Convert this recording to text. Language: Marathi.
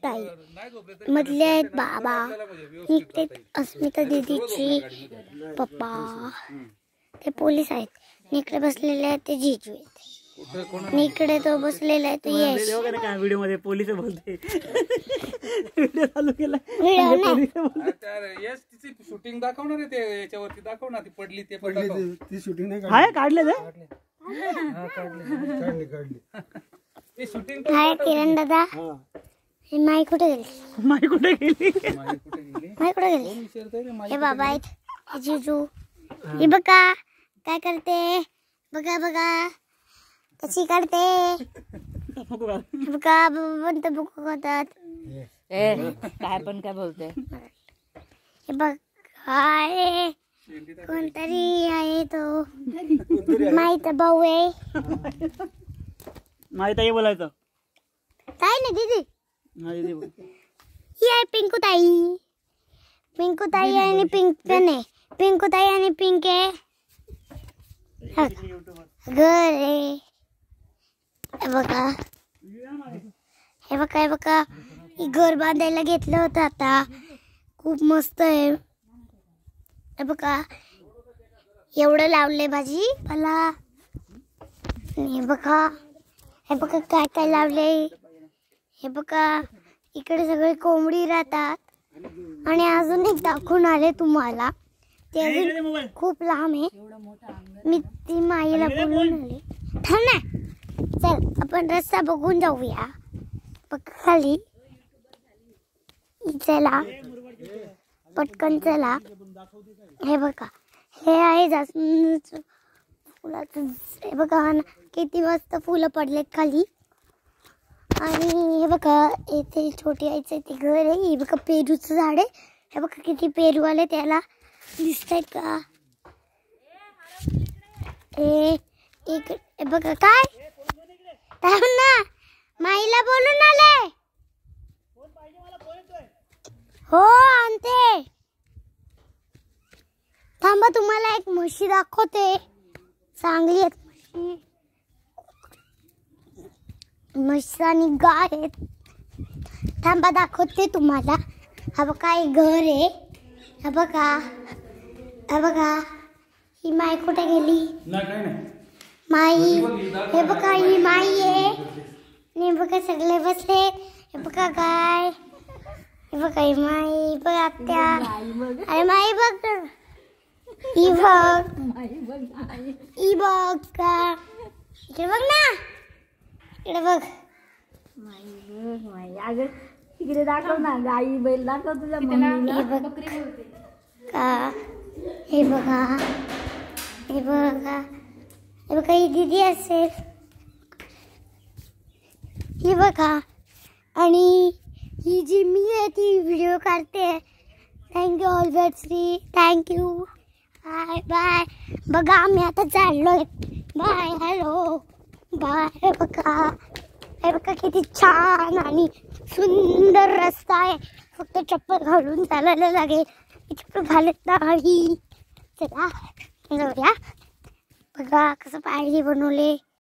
ताई मधले आहेत बाबा, इकडे अस्मिता दीदीची पप्पा ते पोलीस आहेत, इकडे बसलेले आहेत ते जीजू आहेत, इकडे तो बसलेला आहे तो यश. व्हिडिओ मध्ये पोलीस बोलते व्हिडिओ चालू केला यश तिची शूटिंग दाखवणार आहे ते याच्यावरती दाखव ना, ती पडली ते ती शूटिंग नाही काढले ते शूटिंग हाय किरण दादा. माई कुठे गेली? माई कुठे गेली? हे बाबा आहेत, हे जीजू. हे बघा काय करते, बघा बघा कशी काढते, बघा बनत बुक होतात. काय पण काय बोलते. हे बघ हाय कोणतरी आहे तो माहित भाऊ आहे. माहित आहे बोलायचं काय ना दीदी, ही आहे पिंकू ताई. पिंकू ताई आणि पिंक आहे, पिंकू ताई आणि पिंक आहे. घर आहे हे बघा, हे बघा, हे बघा. हे घर बांधायला घेतलं होतं आता, खूप मस्त आहे. हे बघा एवढं लावलंय भाजी मला. हे बघा, हे बघा काय काय लावलंय. हे बघा इकडे सगळे कोंबडी राहतात. आणि अजून एक दाखवून आले तुम्हाला, ते अजून खूप लांब आहे. मी ती माईला बोलून आले. थांब ना, चल आपण रस्ता बघून जाऊया. बघ खाली, चला पटकन चला. हे बघा हे आहे जास्वंदीचं फुलाचं. हे बघा किती मस्त फुलं पडलेत खाली. आणि हे बघा इथे छोटी आईचं ते घर आहे. हे बघा पेरूचं झाड आहे. हे बघा किती पेरू आले त्याला, दिसतंय का? हे बघा काय ना, माईला बोलून आले. हो आणते, थांबा तुम्हाला एक म्हशी दाखवते. चांगली आहेत म्हशी आणि गाय आहेत. थांबा दाखवते तुम्हाला. हा बघा एक घर आहे. हा बघा, हा बघा ही माई कुठे गेली? माई, हे बघा ही माई आहे. हे बघा सगळे बसले. हे बघा गाय, हे बघा ही माई, बघ आत्या. अरे माई बघ, ही बघ, ही बघ का, इकडे बघ ना, इकडे बघ. अगं तिकडे दाखव ना, गाई बैल दाखव तुझ्या मम्मीला. हे बघ का, हे बघा, हे बघा, हे बघा ही दीदी असेल. हे बघा, आणि ही जी मी आहे ती व्हिडिओ काढते. Thank you always Shri, thank you, bye bye. बघा आम्ही आता चाललोय, बाय, हॅलो, बाय. हे बघा किती छान आणि सुंदर रस्ता आहे. फक्त चप्पल घालून चालायला लागेल. चप्पल घालत नाही. चला जाऊया. बघा कसं पायरी बनवले.